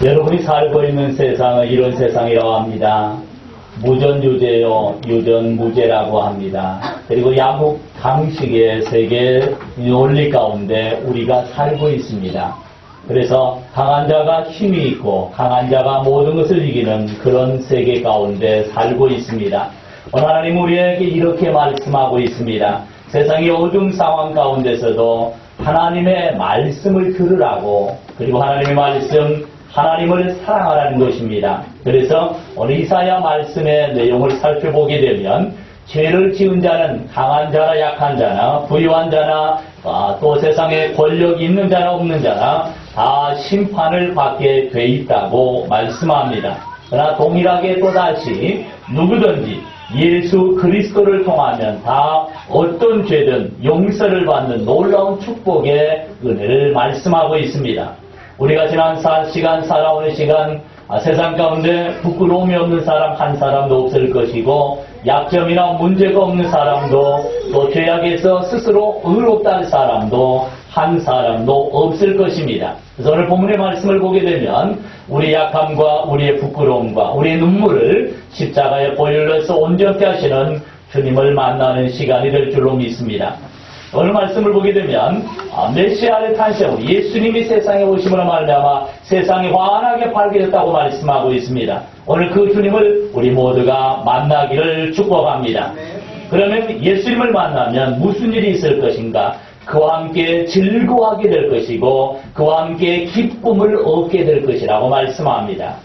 여러분이 살고 있는 세상은 이런 세상이라고 합니다. 무전유죄요, 유전무죄라고 합니다. 그리고 양국 강식의 세계 논리 가운데 우리가 살고 있습니다. 그래서 강한 자가 힘이 있고 강한 자가 모든 것을 이기는 그런 세계 가운데 살고 있습니다. 오늘 하나님 우리에게 이렇게 말씀하고 있습니다. 세상의 어두운 상황 가운데서도 하나님의 말씀을 들으라고, 그리고 하나님의 말씀, 하나님을 사랑하라는 것입니다. 그래서 오늘 이사야 말씀의 내용을 살펴보게 되면 죄를 지은 자는 강한 자나 약한 자나 부유한 자나 또 세상에 권력이 있는 자나 없는 자나 다 심판을 받게 돼 있다고 말씀합니다. 그러나 동일하게 또다시 누구든지 예수 그리스도를 통하면 다 어떤 죄든 용서를 받는 놀라운 축복의 은혜를 말씀하고 있습니다. 우리가 지난 시간 살아오는 시간 세상 가운데 부끄러움이 없는 사람 한 사람도 없을 것이고 약점이나 문제가 없는 사람도 또 죄악에서 스스로 의롭다는 사람도 한 사람도 없을 것입니다. 그래서 오늘 본문의 말씀을 보게 되면 우리의 약함과 우리의 부끄러움과 우리의 눈물을 십자가에 보혈로서 온전케 하시는 주님을 만나는 시간이 될 줄로 믿습니다. 오늘 말씀을 보게 되면 메시아의 탄생으로 예수님이 세상에 오심으로 말미암아 세상이 환하게 밝혀졌다고 말씀하고 있습니다. 오늘 그 주님을 우리 모두가 만나기를 축복합니다. 그러면 예수님을 만나면 무슨 일이 있을 것인가? 그와 함께 즐거워하게 될 것이고 그와 함께 기쁨을 얻게 될 것이라고 말씀합니다.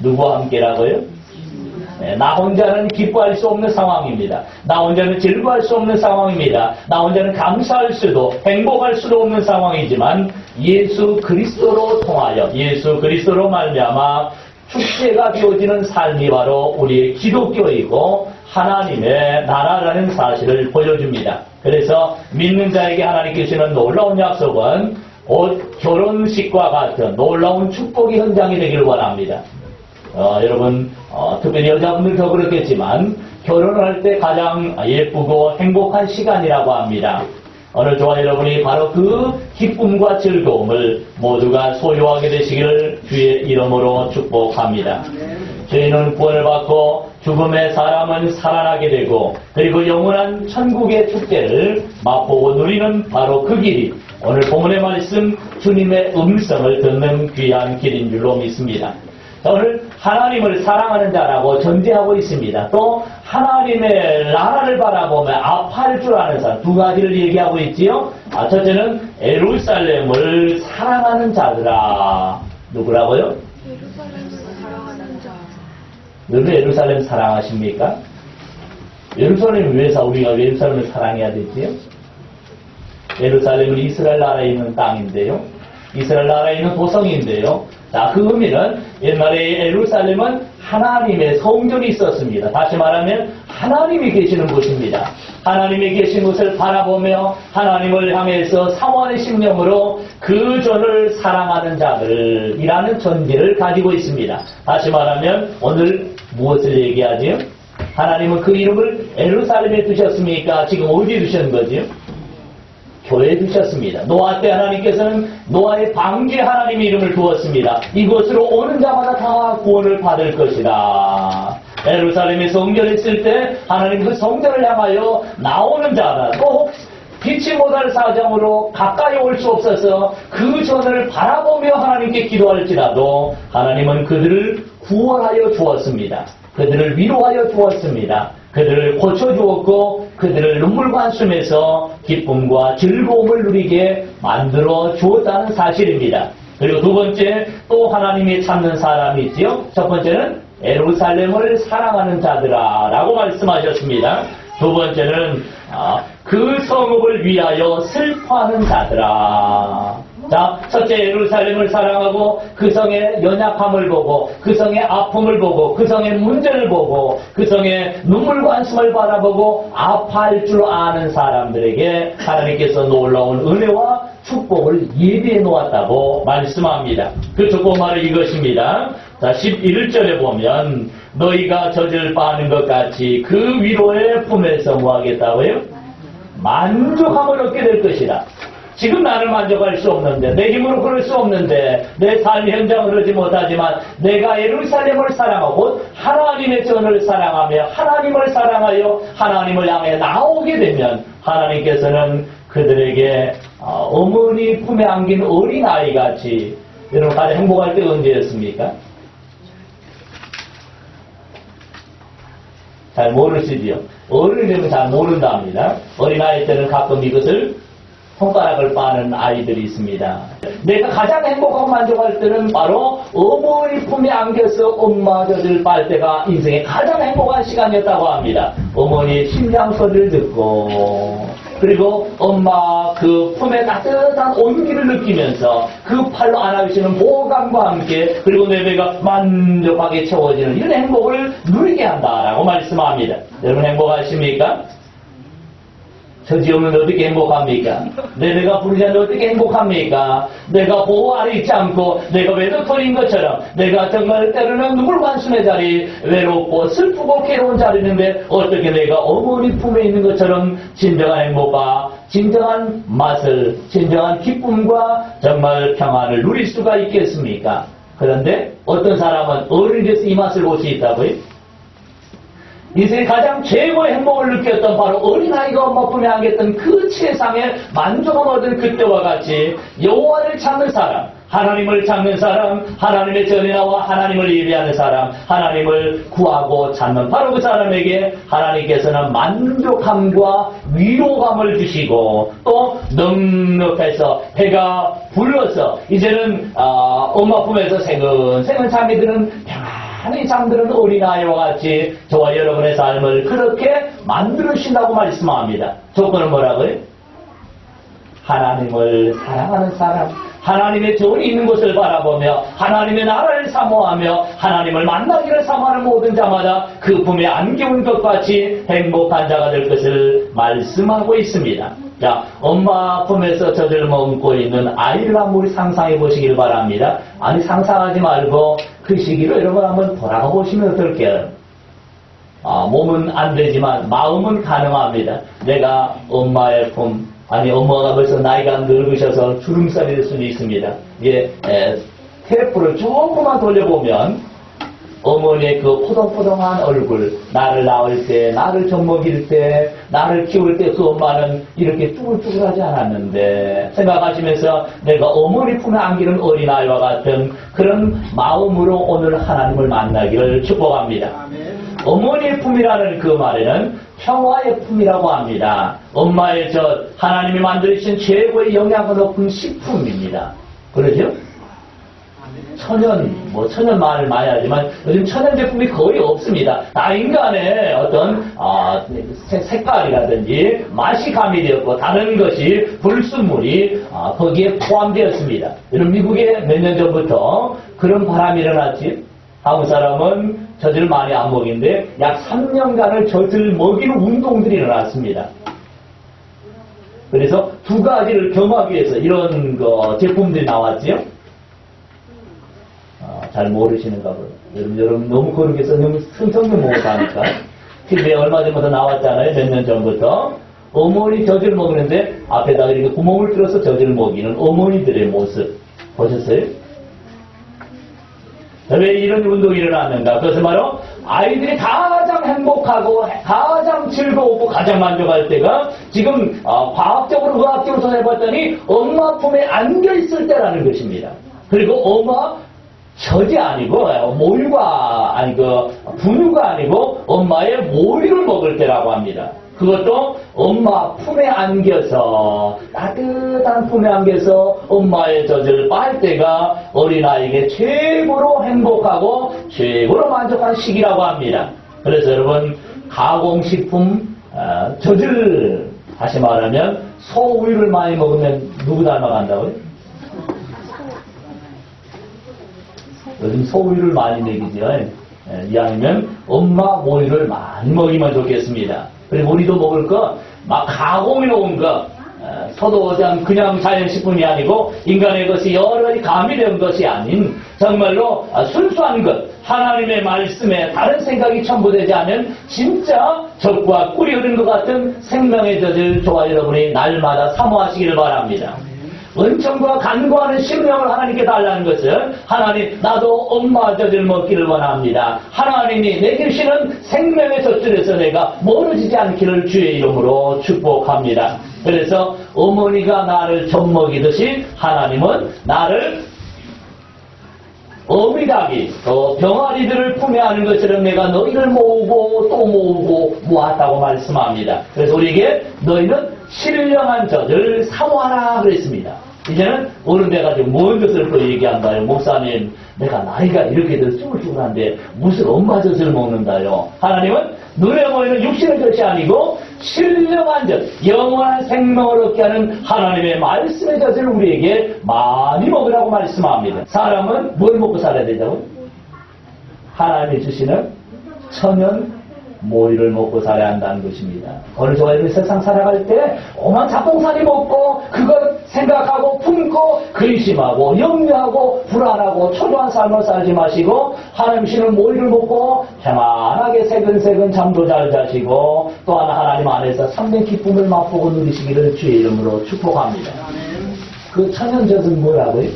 누구와 함께라고요? 네, 나 혼자는 기뻐할 수 없는 상황입니다. 나 혼자는 즐거워할 수 없는 상황입니다. 나 혼자는 감사할 수도 행복할 수도 없는 상황이지만 예수 그리스도로 통하여 예수 그리스도로 말미암아 축제가 되어지는 삶이 바로 우리의 기독교이고 하나님의 나라라는 사실을 보여줍니다. 그래서 믿는 자에게 하나님께 주시는 놀라운 약속은 곧 결혼식과 같은 놀라운 축복의 현장이 되기를 원합니다. 여러분 특별히 여자분들 더 그렇겠지만 결혼을 할 때 가장 예쁘고 행복한 시간이라고 합니다. 오늘 저와 여러분이 바로 그 기쁨과 즐거움을 모두가 소유하게 되시기를 주의 이름으로 축복합니다. 저희는 구원을 받고 죽음의 사람은 살아나게 되고 그리고 영원한 천국의 축제를 맛보고 누리는 바로 그 길이 오늘 본문의 말씀 주님의 음성을 듣는 귀한 길인 줄로 믿습니다. 오늘 하나님을 사랑하는 자라고 전제하고 있습니다. 또 하나님의 나라를 바라보며 아파할 줄 아는 사람 두 가지를 얘기하고 있지요. 첫째는 예루살렘을 사랑하는 자들아. 누구라고요? 예루살렘을 사랑하는 자. 너도 예루살렘 사랑하십니까? 예루살렘을 위해서 우리가 예루살렘을 사랑해야 되지요? 예루살렘은 이스라엘 나라에 있는 땅인데요. 이스라엘 나라에 있는 도성인데요. 자, 그 의미는 옛날에 예루살렘은 하나님의 성전이 있었습니다. 다시 말하면 하나님이 계시는 곳입니다. 하나님이 계신 곳을 바라보며 하나님을 향해서 사모하는 심령으로 그 전을 사랑하는 자들이라는 전제를 가지고 있습니다. 다시 말하면 오늘 무엇을 얘기하지요? 하나님은 그 이름을 예루살렘에 두셨습니까? 지금 어디에 두신 거지요? 교회에 두셨습니다. 노아 때 하나님께서는 노아의 방주에 하나님의 이름을 두었습니다. 이곳으로 오는 자마다 다 구원을 받을 것이다. 예루살렘에 성전했을 때 하나님 그 성전을 향하여 나오는 자가 또 빛이 못할 사정으로 가까이 올 수 없어서 그 전을 바라보며 하나님께 기도할지라도 하나님은 그들을 구원하여 주었습니다. 그들을 위로하여 주었습니다. 그들을 고쳐주었고 그들을 눈물과 한숨에서 기쁨과 즐거움을 누리게 만들어 주었다는 사실입니다. 그리고 두 번째 또 하나님이 찾는 사람이 있지요. 첫 번째는 예루살렘을 사랑하는 자들아 라고 말씀하셨습니다. 두 번째는 그 성읍을 위하여 슬퍼하는 자들아. 자, 첫째 예루살렘을 사랑하고 그 성의 연약함을 보고 그 성의 아픔을 보고 그 성의 문제를 보고 그 성의 눈물과 한숨을 바라보고 아파할 줄 아는 사람들에게 하나님께서 놀라운 은혜와 축복을 예비해 놓았다고 말씀합니다. 그 축복말은 이것입니다. 자, 11절에 보면 너희가 젖을 빠는 것 같이 그 위로의 품에서 뭐 하겠다고요? 만족함을 얻게 될 것이다. 지금 나는 만족할 수 없는데, 내 힘으로 그럴 수 없는데, 내 삶 현장을 그러지 못하지만 내가 예루살렘을 사랑하고 하나님의 전을 사랑하며 하나님을 사랑하여 하나님을 향해 나오게 되면 하나님께서는 그들에게 어머니 품에 안긴 어린아이같이, 여러분 가장 행복할 때 언제였습니까? 잘 모르시지요? 어른이 되면 잘 모른답니다. 어린아이 때는 가끔 이것을 손가락을 빠는 아이들이 있습니다. 내가 가장 행복하고 만족할 때는 바로 어머니 품에 안겨서 엄마 젖을 빨 때가 인생의 가장 행복한 시간이었다고 합니다. 어머니의 심장 소리를 듣고, 그리고 엄마 그 품에 따뜻한 온기를 느끼면서 그 팔로 안아주시는 보호감과 함께, 그리고 내 배가 만족하게 채워지는 이런 행복을 누리게 한다라고 말씀합니다. 여러분 행복하십니까? 저지 없는데 어떻게 행복합니까? 내 배가 부르지 않는데 어떻게 행복합니까? 내가 보호 아래 있지 않고 내가 외도털인 것처럼, 내가 정말 때로는 눈물 관순의 자리, 외롭고 슬프고 괴로운 자리인데 어떻게 내가 어머니 품에 있는 것처럼 진정한 행복과 진정한 맛을, 진정한 기쁨과 정말 평안을 누릴 수가 있겠습니까? 그런데 어떤 사람은 어른이 돼서 이 맛을 볼 수 있다고요? 인생의 가장 최고의 행복을 느꼈던 바로 어린아이가 엄마 품에 안겼던 그 세상에 만족을 얻은 그때와 같이 여호와를 찾는 사람, 하나님을 찾는 사람, 하나님의 전에 나와 하나님을 예배하는 사람, 하나님을 구하고 찾는 바로 그 사람에게 하나님께서는 만족함과 위로감을 주시고, 또 넉넉해서 배가 불러서 이제는 엄마 품에서 새근새근 잠이 드는 평안히 잠드는 어린아이와 같이 저와 여러분의 삶을 그렇게 만들어주신다고 말씀합니다. 조건은 뭐라고요? 하나님을 사랑하는 사람, 하나님의 전이 있는 곳을 바라보며 하나님의 나라를 사모하며 하나님을 만나기를 사모하는 모든 자마다 그 품에 안겨온 것 같이 행복한 자가 될 것을 말씀하고 있습니다. 자, 엄마 품에서 젖을 먹고 있는 아이를 한번 우리 상상해 보시길 바랍니다. 아니, 상상하지 말고 그 시기를 여러분 한번 돌아가 보시면 어떨게요? 몸은 안 되지만 마음은 가능합니다. 내가 엄마의 품, 아니 엄마가 벌써 나이가 늙으셔서 주름살이 될 수도 있습니다. 이게 테이프를 조금만 돌려보면 어머니의 그 포동포동한 얼굴, 나를 낳을 때, 나를 젖먹일 때, 나를 키울 때 그 엄마는 이렇게 쭈글쭈글하지 않았는데, 생각하시면서 내가 어머니 품에 안기는 어린아이와 같은 그런 마음으로 오늘 하나님을 만나기를 축복합니다. 어머니의 품이라는 그 말에는 평화의 품이라고 합니다. 엄마의 젖, 하나님이 만들어주신 최고의 영양가 높은 식품입니다. 그러죠? 천연 말을 많이 하지만 요즘 천연 제품이 거의 없습니다. 다 인간의 어떤 색깔이라든지 맛이 가미되었고 다른 것이 불순물이 거기에 포함되었습니다. 여러분 미국에 몇 년 전부터 그런 바람이 일어났지. 한국 사람은 젖을 많이 안 먹이는데 약 3년간을 젖을 먹이는 운동들이 일어났습니다. 그래서 두 가지를 겸하기 위해서 이런 제품들이 나왔지요. 잘 모르시는가 봐요. 여러분 너무 거룩해서 너무 성경 보고 하니까. TV에 얼마 전부터 나왔잖아요. 몇 년 전부터. 어머니 젖을 먹이는데 앞에다 이렇게 구멍을 뚫어서 젖을 먹이는 어머니들의 모습. 보셨어요? 왜 이런 운동이 일어났는가? 그것은 바로 아이들이 가장 행복하고 가장 즐거우고 가장 만족할 때가 지금 과학적으로 의학적으로 조사해봤더니 엄마 품에 안겨있을 때라는 것입니다. 그리고 엄마 젖이 아니고 모유가 아니고 분유가 아니고 엄마의 모유를 먹을 때라고 합니다. 그것도 엄마 품에 안겨서 따뜻한 품에 안겨서 엄마의 젖을 빨 때가 어린아이에게 최고로 행복하고 최고로 만족한 시기라고 합니다. 그래서 여러분 가공식품 젖을 다시 말하면 소우유를 많이 먹으면 누구 닮아간다고요? 요즘 소우유를 많이 먹이죠. 이왕이면 엄마 모유를 많이 먹이면 좋겠습니다. 그리고 우리도 먹을 거 막 가공해 놓은 거 서도장 그냥 자연식품이 아니고 인간의 것이 여러 가지 가미된 것이 아닌 정말로 순수한 것, 하나님의 말씀에 다른 생각이 첨부되지 않은 진짜 젖과 꿀이 흐르는 것 같은 생명의 젖을 저와 여러분이 날마다 사모하시기를 바랍니다. 은총과 간구하는 심령을 하나님께 달라는 것은 하나님 나도 엄마 젖을 먹기를 원합니다. 하나님이 내게 주시는 생명의 젖줄에서 내가 멀어지지 않기를 주의 이름으로 축복합니다. 그래서 어머니가 나를 젖 먹이듯이 하나님은 나를 어미닭이 또 병아리들을 품에 안은 것처럼 내가 너희를 모으고 또 모으고 모았다고 말씀합니다. 그래서 우리에게 너희는 신령한 젖을 사모하라 그랬습니다. 이제는 어른돼가지고 뭔 것을 또 얘기한다요. 목사님 내가 나이가 이렇게 더 쭈글쭈글한데 무슨 엄마 젖을 먹는다요. 하나님은 눈에 보이는 육신의 젖이 아니고 신령한 젖, 영원한 생명을 얻게 하는 하나님의 말씀의 젖을 우리에게 많이 먹으라고 말씀합니다. 사람은 뭘 먹고 살아야 되냐고요? 하나님이 주시는 천연 모이를 먹고 살아야 한다는 것입니다. 오늘 저희는 세상 살아갈 때 오만 잡동사니 먹고 그걸 생각하고 품고 근심하고 염려하고 불안하고 초조한 삶을 살지 마시고 하나님 주시는 모이를 먹고 평안하게 새근새근 잠도 잘 자시고 또한 하나님 안에서 참된 기쁨을 맛보고 누리시기를 주의 이름으로 축복합니다. 그 천연젖은 뭐라고요?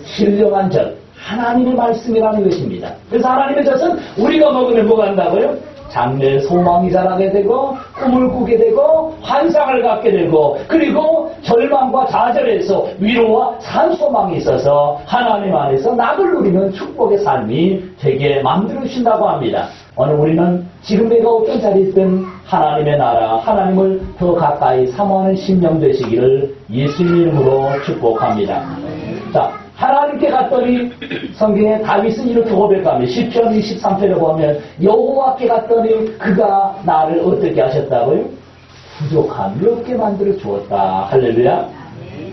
신령한 젖, 하나님의 말씀이라는 것입니다. 그래서 하나님의 젖은 우리가 먹으면 뭐가 한다고요? 장래에 소망이 자라게 되고 꿈을 꾸게 되고 환상을 갖게 되고 그리고 절망과 좌절에서 위로와 산소망이 있어서 하나님 안에서 낙을 누리는 축복의 삶이 되게 만들어 주신다고 합니다. 오늘 우리는 지금 내가 어떤 자리에 있든 하나님의 나라, 하나님을 더 가까이 사모하는 심령 되시기를 예수님 이름으로 축복합니다. 자, 하나님께 갔더니 성경에 다윗은 이렇게 고백합니다. 시편 23편에 보면 여호와께 갔더니 그가 나를 어떻게 하셨다고요? 부족함이 없게 만들어 주었다. 할렐루야.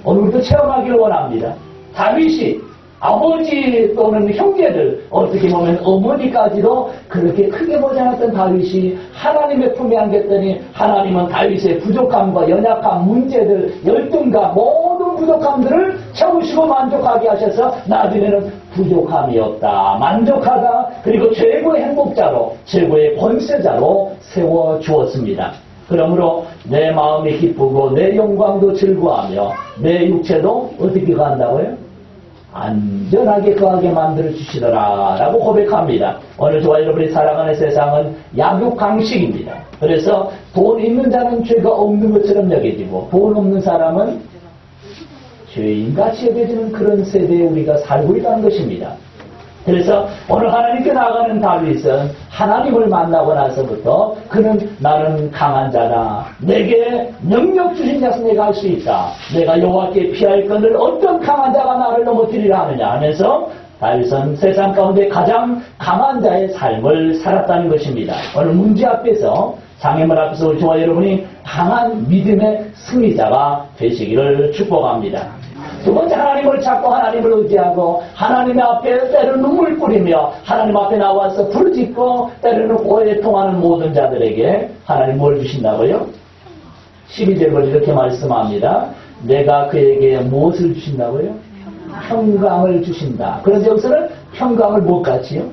오늘부터 체험하기를 원합니다. 다윗이 아버지 또는 형제들 어떻게 보면 어머니까지도 그렇게 크게 보지 않았던 다윗이 하나님의 품에 안겼더니 하나님은 다윗의 부족함과 연약함, 문제들, 열등감 모든 부족함들을 채우시고 만족하게 하셔서 나중에는 부족함이 없다, 만족하다, 그리고 최고의 행복자로 최고의 권세자로 세워주었습니다. 그러므로 내 마음이 기쁘고 내 영광도 즐거워하며 내 육체도 어떻게 간다고요? 안전하게 거하게 만들어 주시더라 라고 고백합니다. 오늘 저와 여러분이 살아가는 세상은 약육강식입니다. 그래서 돈 있는 자는 죄가 없는 것처럼 여겨지고 돈 없는 사람은 죄인같이 여겨지는 그런 세대에 우리가 살고 있다는 것입니다. 그래서 오늘 하나님께 나아가는 다윗은 하나님을 만나고 나서부터 그는 나는 강한 자다. 내게 능력 주신 자서 내가 할 수 있다. 내가 여호와께 피할 것을 어떤 강한 자가 나를 넘어뜨리라 하느냐 하면서 다윗은 세상 가운데 가장 강한 자의 삶을 살았다는 것입니다. 오늘 문제 앞에서 장애물 앞에서 우리 저와 여러분이 강한 믿음의 승리자가 되시기를 축복합니다. 두 번째, 하나님을 찾고 하나님을 의지하고 하나님 앞에 때로는 눈물 뿌리며 하나님 앞에 나와서 부르짖고 때로는 오해에 통하는 모든 자들에게 하나님 뭘 주신다고요? 12절을 이렇게 말씀합니다. 내가 그에게 무엇을 주신다고요? 평강을 주신다. 그런데 여기서는 평강을 무엇같이요?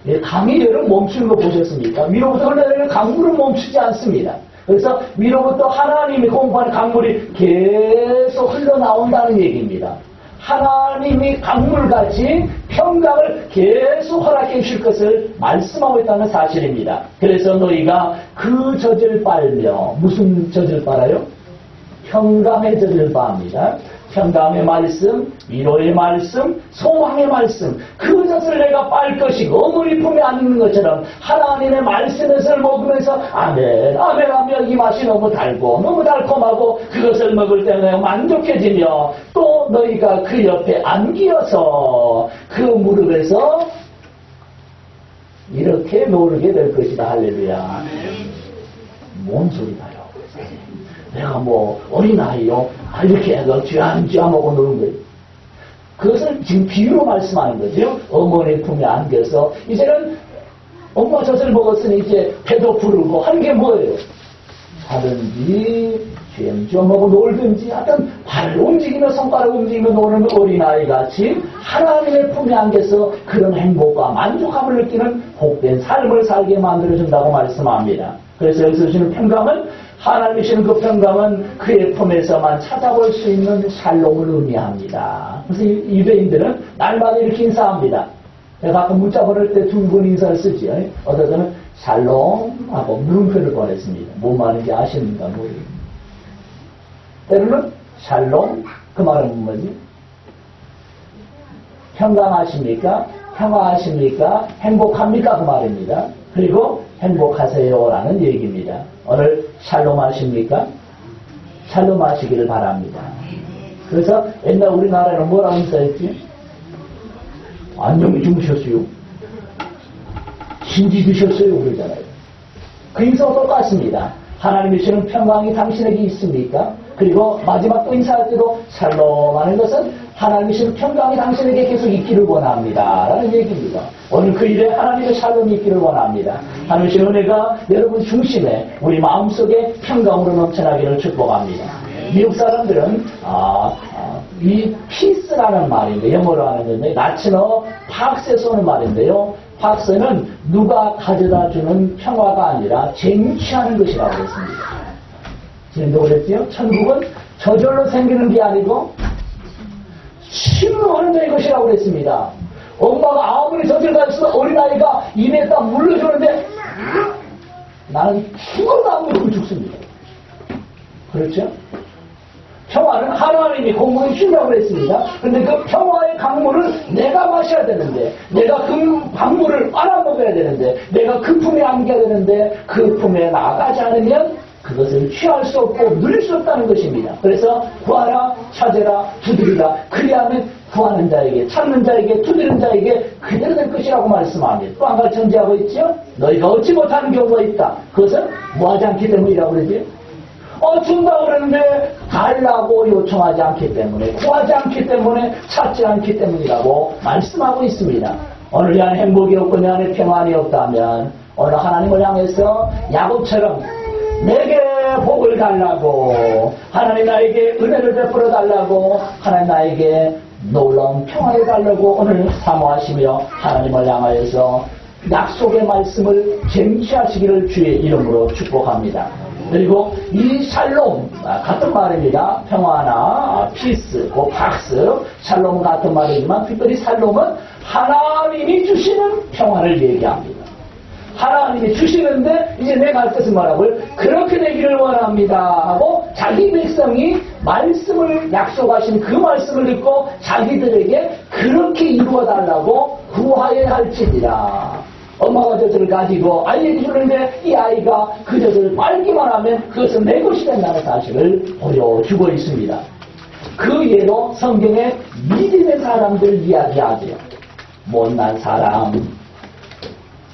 예, 강이 여러분 멈추는 거 보셨습니까? 위로부터 흘러내리는 강물은 멈추지 않습니다. 그래서 위로부터 하나님이 공부하는 강물이 계속 흘러나온다는 얘기입니다. 하나님이 강물같이 평강을 계속 허락해 주실 것을 말씀하고 있다는 사실입니다. 그래서 너희가 그 젖을 빨며 무슨 젖을 빨아요? 평강의 젖을 빱니다. 평강의 말씀, 위로의 말씀, 소망의 말씀, 그 젖을 내가 빨 것이고 어머니 품에 안는 것처럼 하나님의 말씀을 먹으면서 아멘, 아멘 하며 이 맛이 너무 달고 너무 달콤하고 그것을 먹을 때 내가 만족해지며 또 너희가 그 옆에 안기어서 그 무릎에서 이렇게 노르게 될 것이다. 할렐루야. 뭔 소리다요? 내가 뭐 어린아이요 이렇게 해서 쥐어먹고 노는 거예요. 그것을 지금 비유로 말씀하는 거죠. 어머니 품에 안겨서 이제는 엄마 젖을 먹었으니 이제 배도 부르고 하는 게 뭐예요? 하든지 쥐 쥐어먹고 놀든지 하여튼 발을 움직이며 손가락을 움직이며 노는 어린아이같이 하나님의 품에 안겨서 그런 행복과 만족함을 느끼는 복된 삶을 살게 만들어준다고 말씀합니다. 그래서 여기서 주시는 평강은 하나님이 주시는 그 평강은 그의 품에서만 찾아볼 수 있는 샬롬을 의미합니다. 그래서 유대인들은 날마다 이렇게 인사합니다. 가끔 문자 보낼 때 두 번 인사를 쓰지요. 어떤 때는 샬롬 하고 물음표를 보냈습니다. 뭔 말인지 아시는가 모르겠습니다. 때로는 샬롬, 그 말은 뭐지? 평강하십니까? 평화하십니까? 행복합니까? 그 말입니다. 그리고 행복하세요라는 얘기입니다. 오늘 샬롬 하십니까? 샬롬 하시기를 바랍니다. 그래서 옛날 우리나라에는 뭐라고 인사했지? 안녕히 주무셨어요. 신지 드셨어요. 그러잖아요. 그 인사와 똑같습니다. 하나님이 주시는 평강이 당신에게 있습니까? 그리고 마지막 또 인사할 때도 샬롬 하는 것은 하나님이 주시는 평강이 당신에게 계속 있기를 원합니다. 라는 얘기입니다. 오늘 그 일에 하나님의 샬롬이 있기를 원합니다. 하나님의 주시는 은혜가 여러분 중심에 우리 마음속에 평강으로 넘쳐나기를 축복합니다. 미국 사람들은 이 피스라는 말인데 영어로 하는 건데 나치너 팍스에서 오는 말인데요. 팍스는 누가 가져다주는 평화가 아니라 쟁취하는 것이라고 했습니다. 지금도 그랬지요? 천국은 저절로 생기는 게 아니고 침노하는 자의 것이라고 그랬습니다. 엄마가 아무리 저질 가있어 어린아이가 입에 딱 물러주는데 나는 죽어도 안 물고 죽습니다. 그렇죠? 평화는 하나님이 공급해 주려고 그랬습니다. 그런데 그 평화의 강물을 내가 마셔야 되는데, 내가 그 강물을 빨아먹어야 되는데, 내가 그 품에 안겨야 되는데, 그 품에 나가지 않으면 그것을 취할 수 없고 누릴 수 없다는 것입니다. 그래서 구하라, 찾으라, 두드리라. 그리하면 구하는 자에게, 찾는 자에게, 두드리는 자에게 그대로 될 것이라고 말씀합니다. 또 한 가지 전제하고 있죠. 너희가 얻지 못하는 경우가 있다. 그것은 뭐하지 않기 때문이라고 그러지? 준다고 그러는데 달라고 요청하지 않기 때문에, 구하지 않기 때문에, 찾지 않기 때문이라고 말씀하고 있습니다. 오늘 내 안에 행복이 없고 내 안에 평안이 없다면 오늘 하나님을 향해서 야곱처럼 내게 복을 달라고, 하나님 나에게 은혜를 베풀어 달라고, 하나님 나에게 놀라운 평화를 달라고 오늘 사모하시며 하나님을 향하여서 약속의 말씀을 쟁취하시기를 주의 이름으로 축복합니다. 그리고 이 샬롬 같은 말입니다. 평화나 피스, 박스, 샬롬 같은 말이지만 특별히 샬롬은 하나님이 주시는 평화를 얘기합니다. 하나님이 주시는데 이제 내가 할 것은 뭐라고요? 그렇게 되기를 원합니다 하고 자기 백성이 말씀을 약속하신 그 말씀을 듣고 자기들에게 그렇게 이루어달라고 구하여야 할지니라. 엄마가 젖을 가지고 아이에게 주는데 이 아이가 그 젖을 빨기만 하면 그것은 내 것이 된다는 사실을 보여주고 있습니다. 그 예로 성경에 믿음의 사람들 이야기하죠. 못난 사람,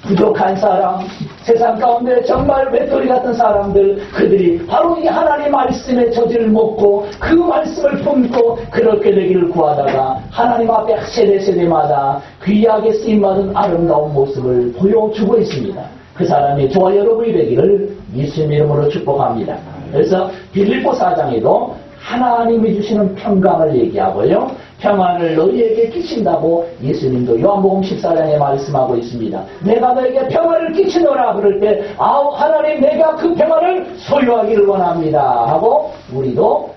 부족한 사람, 세상 가운데 정말 외톨이 같은 사람들, 그들이 바로 이 하나님 말씀의 저지를 먹고 그 말씀을 품고 그렇게 되기를 구하다가 하나님 앞에 세대마다 귀하게 쓰임받은 아름다운 모습을 보여주고 있습니다. 그 사람이 저와 여러분이 되기를 예수님 이름으로 축복합니다. 그래서 빌립보 4장에도 하나님이 주시는 평강을 얘기하고요. 평안을 너희에게 끼친다고 예수님도 요한복음 14장에 말씀하고 있습니다. 내가 너에게 평안을 끼치노라 그럴 때 하나님 내가 그 평안을 소유하기를 원합니다 하고 우리도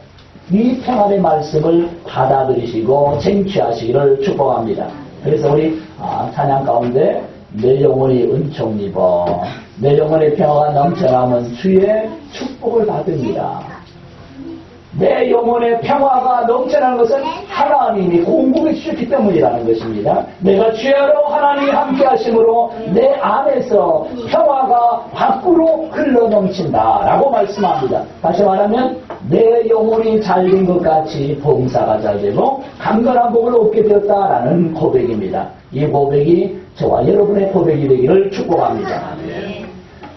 이 평안의 말씀을 받아들이시고 쟁취하시기를 축복합니다. 그래서 우리 찬양 가운데 내 영혼이 은총 입어 내 영혼의 평화가 넘쳐나면 주의 축복을 받습니다. 내 영혼의 평화가 넘쳐나는 것은 하나님이 공급해 주셨기 때문이라는 것입니다. 내가 주야로 하나님이 함께 하심으로 내 안에서 평화가 밖으로 흘러 넘친다라고 말씀합니다. 다시 말하면 내 영혼이 잘된 것 같이 봉사가 잘되고 강건한 복을 얻게 되었다라는 고백입니다. 이 고백이 저와 여러분의 고백이 되기를 축복합니다.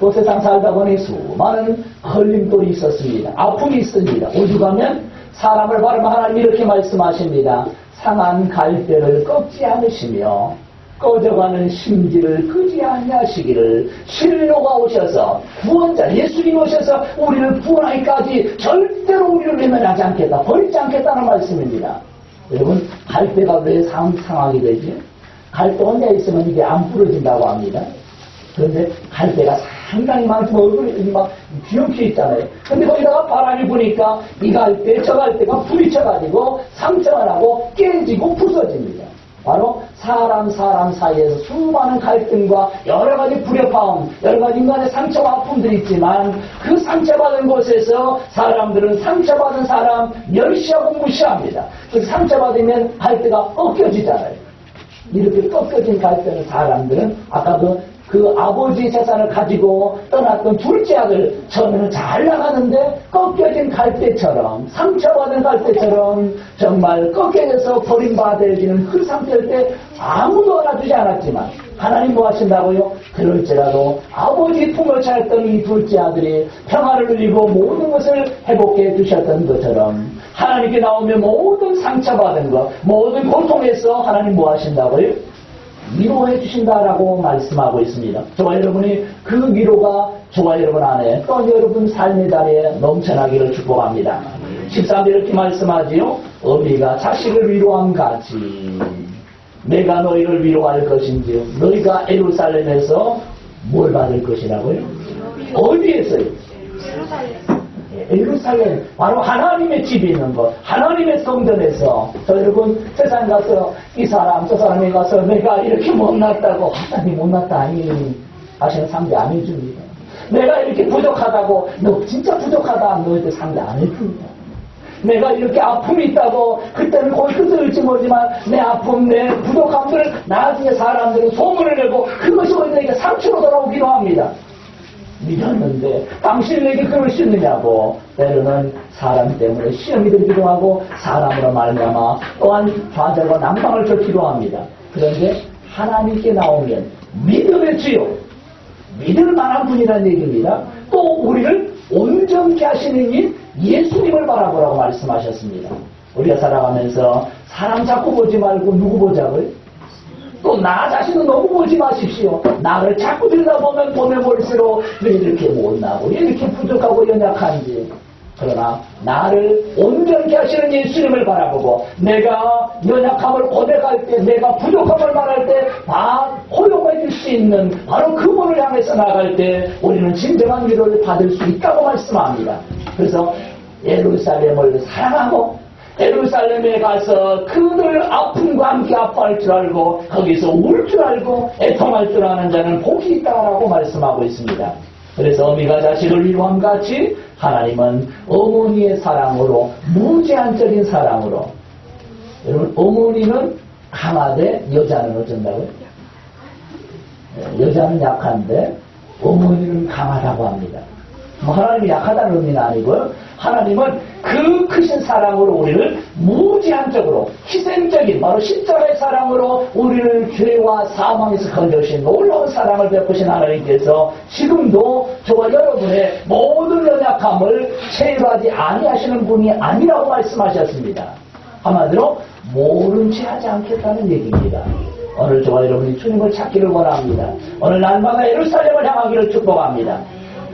또 세상 살다 보니 수많은 걸림돌이 있었습니다. 아픔이 있습니다. 오죽하면 사람을 바르면 하나님 이렇게 말씀하십니다. 상한 갈대를 꺾지 않으시며 꺼져가는 심지를 끄지 아니하시기를 신료가 오셔서 구원자 예수님 오셔서 우리를 구원하기까지 절대로 우리를 외면하지 않겠다. 버리지 않겠다는 말씀입니다. 여러분 갈대가 왜 상하게 되지? 갈대 혼자 있으면 이게 안 부러진다고 합니다. 그런데 갈대가 상당히 많지만 얼굴이 막 뒤엉켜 있잖아요. 근데 거기다가 바람이 부니까 이가 할 때, 저가 할 때가 부딪혀가지고 상처가 나고 깨지고 부서집니다. 바로 사람 사이에서 수많은 갈등과 여러 가지 불협화음, 여러 가지 인간의 상처와 아픔들이 있지만 그 상처받은 곳에서 사람들은 상처받은 사람 멸시하고 무시합니다. 그래서 상처받으면 갈대가 꺾여지잖아요. 이렇게 꺾여진 갈대는 사람들은 아까 그 아버지 재산을 가지고 떠났던 둘째 아들 처음에는 잘 나가는데 꺾여진 갈대처럼 상처받은 갈대처럼 정말 꺾여져서 버림받아지는 그 상태일 때 아무도 알아주지 않았지만 하나님 뭐 하신다고요? 그럴지라도 아버지 품을 차였던 이 둘째 아들이 평화를 누리고 모든 것을 회복해 주셨던 것처럼 하나님께 나오면 모든 상처받은 것, 모든 고통에서 하나님 뭐 하신다고요? 위로해 주신다라고 말씀하고 있습니다. 저와 여러분이 그 위로가 저와 여러분 안에 또 여러분 삶의 자리에 넘쳐나기를 축복합니다. 13절 이렇게 말씀하지요. 어미가 자식을 위로함 같이 내가 너희를 위로할 것인지요. 너희가 예루살렘에서 뭘 받을 것이라고요? 어디에서요? 예루살렘, 바로 하나님의 집이 있는 것, 하나님의 성전에서. 저 여러분 세상 가서 이 사람 저 사람에 가서 내가 이렇게 못났다고 하나님 못났다 아니 하시는 상대 안 해줍니다. 내가 이렇게 부족하다고 너 진짜 부족하다 너희들 상대 안 해줍니다. 내가 이렇게 아픔이 있다고 그때는 거의 끄떡일지 모르지만 내 아픔 내 부족함들을 나중에 사람들은 소문을 내고 그것이 너희들에게 상처로 돌아오기도 합니다. 믿었는데 당신에게 그럴 수 있느냐고 때로는 사람 때문에 시험이 들기도 하고 사람으로 말미암아 또한 좌절과 난방을 줬기도 합니다. 그런데 하나님께 나오면 믿음의 주요 믿을 만한 분이라는 얘기입니다. 또 우리를 온전케 하시는 이 예수님을 바라보라고 말씀하셨습니다. 우리가 살아가면서 사람 자꾸 보지 말고 누구 보자고요? 또 나 자신은 너무 보지 마십시오. 나를 자꾸 들여다보면 보면 볼수록 왜 이렇게 못나고 왜 이렇게 부족하고 연약한지. 그러나 나를 온전케 하시는 예수님을 바라보고 내가 연약함을 고백할 때 내가 부족함을 말할 때 다 허용해 줄 수 있는 바로 그분을 향해서 나갈 때 우리는 진정한 위로를 받을 수 있다고 말씀합니다. 그래서 예루살렘을 사랑하고 예루살렘에 가서 그들 아픔과 함께 아파할 줄 알고 거기서 울 줄 알고 애통할 줄 아는 자는 복이 있다라고 말씀하고 있습니다. 그래서 어미가 자식을 위로함 같이 하나님은 어머니의 사랑으로 무제한적인 사랑으로 여러분 어머니는 강하되 여자는 어쩐다고요? 여자는 약한데 어머니는 강하다고 합니다. 하나님이 약하다는 의미는 아니고요. 하나님은 그 크신 사랑으로 우리를 무제한적으로 희생적인 바로 십자가의 사랑으로 우리를 죄와 사망에서 건져주신 놀라운 사랑을 베푸신 하나님께서 지금도 저와 여러분의 모든 연약함을 체휼하지 아니하시는 분이 아니라고 말씀하셨습니다. 한마디로 모른 채 하지 않겠다는 얘기입니다. 오늘 저와 여러분이 주님을 찾기를 원합니다. 오늘 날마다 예루살렘을 향하기를 축복합니다.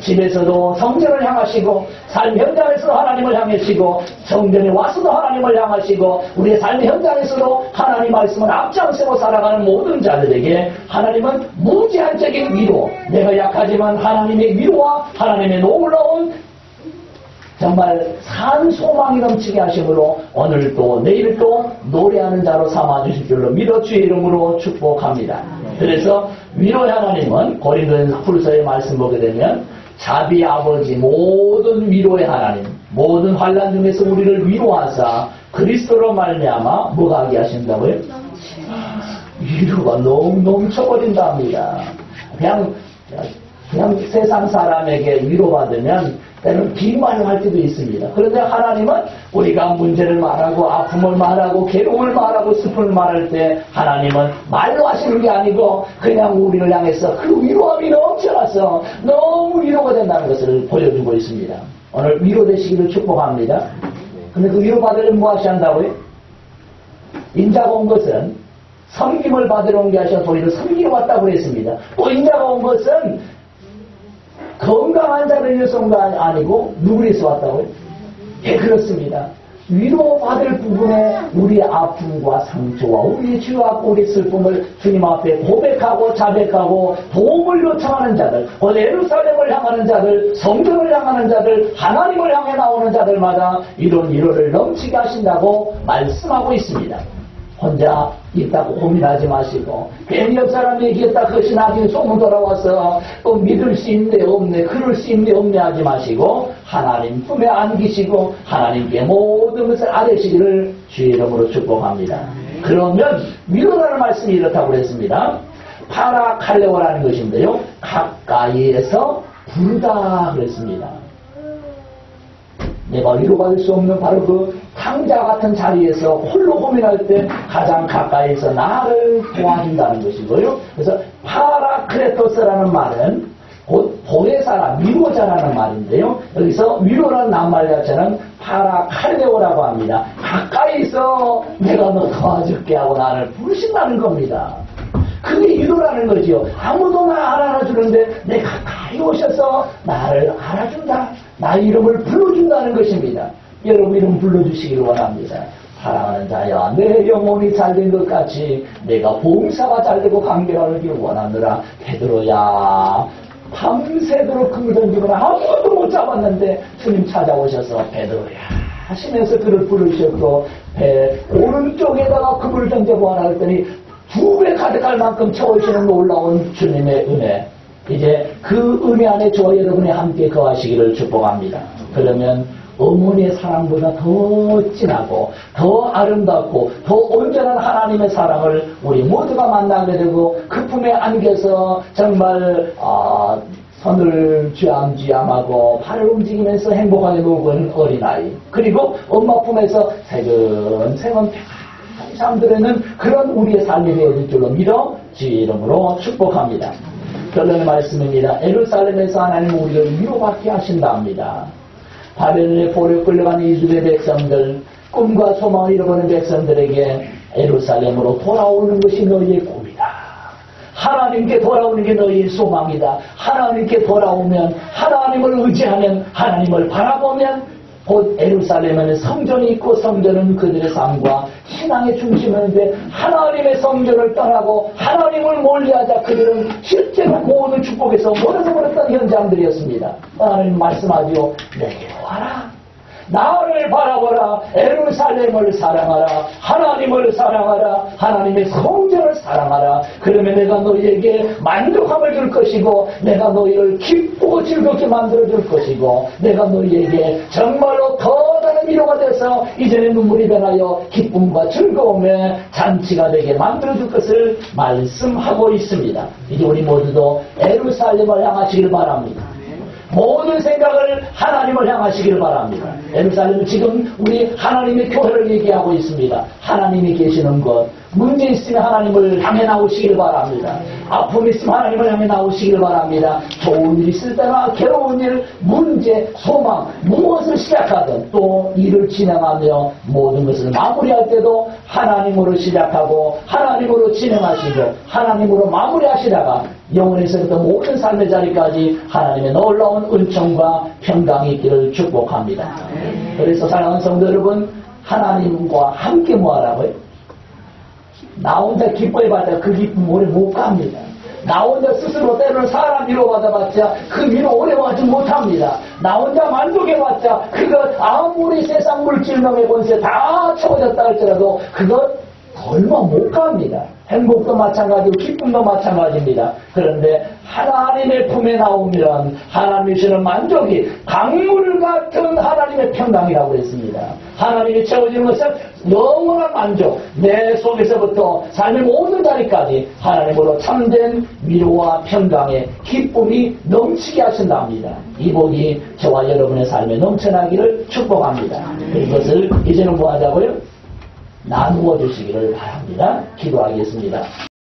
집에서도 성전을 향하시고 삶 현장에서도 하나님을 향하시고 성전에 와서도 하나님을 향하시고 우리의 삶의 현장에서도 하나님 말씀을 앞장서고 살아가는 모든 자들에게 하나님은 무제한적인 위로 내가 약하지만 하나님의 위로와 하나님의 놀라운 정말 산 소망이 넘치게 하심으로 오늘도 내일도 노래하는 자로 삼아주실 줄로 믿어 주의 이름으로 축복합니다. 그래서 위로의 하나님은 고린도전서 후서의 말씀 보게 되면 자비 아버지 모든 위로의 하나님 모든 환난 중에서 우리를 위로하사 그리스도로 말미암아 뭐가 하게 하신다고요? 위로가 너무 넘쳐버린답니다. 그냥 세상 사람에게 위로받으면 때는 비말을 할 때도 있습니다. 그런데 하나님은 우리가 문제를 말하고 아픔을 말하고 괴로움을 말하고 슬픔을 말할 때 하나님은 말로 하시는 게 아니고 그냥 우리를 향해서 그 위로함이 넘쳐나서 너무 위로가 된다는 것을 보여주고 있습니다. 오늘 위로되시기를 축복합니다. 근데 그 위로받으려면 뭐 하셔야 한다고요? 인자가 온 것은 섬김을 받으러 온 게 아니라 우리를 섬기러 왔다고 했습니다. 또 인자가 온 것은 건강한 자를 위해서 온 거 아니고 누구를 위해서 왔다고요? 예, 그렇습니다. 위로받을 부분에 우리 아픔과 상처와 우리 죄와 우리 슬픔을 주님 앞에 고백하고 자백하고 도움을 요청하는 자들, 곧 예루살렘을 향하는 자들, 성전을 향하는 자들, 하나님을 향해 나오는 자들마다 이런 위로를 넘치게 하신다고 말씀하고 있습니다. 혼자 있다고 고민하지 마시고 괜히 옆 사람이 얘기했다 그것이 나중에 소문 돌아와서 또 믿을 수 있네 없네 그럴 수 있네 없네 하지 마시고 하나님 품에 안기시고 하나님께 모든 것을 아뢰시기를 주의 이름으로 축복합니다. 그러면 위로라는 말씀이 이렇다고 그랬습니다. 파라칼레오라는 것인데요, 가까이에서 부르다 그랬습니다. 내가 위로받을 수 없는 바로 그 탕자 같은 자리에서 홀로 고민할 때 가장 가까이에서 나를 도와준다는 것이고요. 그래서 파라크레토스라는 말은 곧 보혜사라, 위로자라는 말인데요. 여기서 위로라는 낱말 자체는 파라칼레오라고 합니다. 가까이서 내가 너 도와줄게 하고 나를 부르신다는 겁니다. 그게 위로라는 거죠. 아무도 나 안 알아주는데 내 가까이 오셔서 나를 알아준다. 나의 이름을 불러준다는 것입니다. 여러분 이름 불러주시기를 원합니다. 사랑하는 자야, 내 영혼이 잘된 것 같이 내가 봉사가 잘되고 관계하기를 원하느라. 베드로야, 밤새도록 그물 던지거나 아무도 못 잡았는데 주님 찾아오셔서 베드로야 하시면서 그를 부르셨고 배 오른쪽에다가 그물 던져보아라 했더니 2배 가득할 만큼 채워주시는 놀라운 주님의 은혜. 이제 그 은혜 안에 저와 여러분이 함께 거하시기를 축복합니다. 그러면 어머니의 사랑보다 더 진하고 더 아름답고 더 온전한 하나님의 사랑을 우리 모두가 만나게 되고 그 품에 안겨서 정말 손을 쥐암쥐암하고 발을 움직이면서 행복하게 놀고는 어린아이, 그리고 엄마 품에서 새근새근 잠들에는 그런 우리의 삶이 되어질 줄로 믿어 주의 이름으로 축복합니다. 결론의 말씀입니다. 예루살렘에서 하나님 우리를 위로받게 하신답니다. 바벨론의 포로에 끌려간 이스라엘 백성들, 꿈과 소망을 잃어버린 백성들에게 예루살렘으로 돌아오는 것이 너희의 꿈이다. 하나님께 돌아오는 게 너희의 소망이다. 하나님께 돌아오면, 하나님을 의지하면, 하나님을 바라보면 곧 예루살렘에는 성전이 있고 성전은 그들의 삶과 신앙의 중심이었는데 하나님의 성전을 떠나고 하나님을 멀리하자 그들은 실제로 모든 축복에서 멀어져버렸던 현장들이었습니다. 하나님 말씀하지요. 내게로 와라. 나를 바라보라. 예루살렘을 사랑하라. 하나님을 사랑하라. 하나님의 성전을 사랑하라. 그러면 내가 너희에게 만족함을 줄 것이고 내가 너희를 기쁘고 즐겁게 만들어줄 것이고 내가 너희에게 정말로 더 다른 위로가 돼서 이전의 눈물이 변하여 기쁨과 즐거움의 잔치가 되게 만들어줄 것을 말씀하고 있습니다. 이제 우리 모두도 예루살렘을 향하시길 바랍니다. 모든 생각을 하나님을 향하시길 바랍니다. 예루살렘은 지금 우리 하나님의 교회를 얘기하고 있습니다. 하나님이 계시는 곳, 문제 있으면 하나님을 향해 나오시길 바랍니다. 아픔 있으면 하나님을 향해 나오시길 바랍니다. 좋은 일 있을 때나 괴로운 일, 문제, 소망, 무엇을 시작하든 또 일을 진행하며 모든 것을 마무리할 때도 하나님으로 시작하고 하나님으로 진행하시고 하나님으로 마무리하시다가 영원에서부터 모든 삶의 자리까지 하나님의 놀라운 은총과 평강이 있기를 축복합니다. 그래서 사랑하는 성도 여러분, 하나님과 함께 뭐하라고요? 나 혼자 기뻐해봤자 그 기쁨 오래 못 갑니다. 나 혼자 스스로 때로는 사람 위로받아봤자 그 위로 오래 하지 못합니다. 나 혼자 만족해봤자 그것 아무리 세상 물질명의 권세 다 채워졌다 할지라도 그것 얼마 못 갑니다. 행복도 마찬가지고 기쁨도 마찬가지입니다. 그런데 하나님의 품에 나오면 하나님이 주는 만족이 강물 같은 하나님의 평강이라고 했습니다. 하나님이 채워주는 것은 영원한 만족, 내 속에서부터 삶의 모든 자리까지 하나님으로 참된 위로와 평강의 기쁨이 넘치게 하신답니다. 이 복이 저와 여러분의 삶에 넘쳐나기를 축복합니다. 이것을 이제는 뭐 하자고요? 나누어 주시기를 바랍니다. 기도하겠습니다.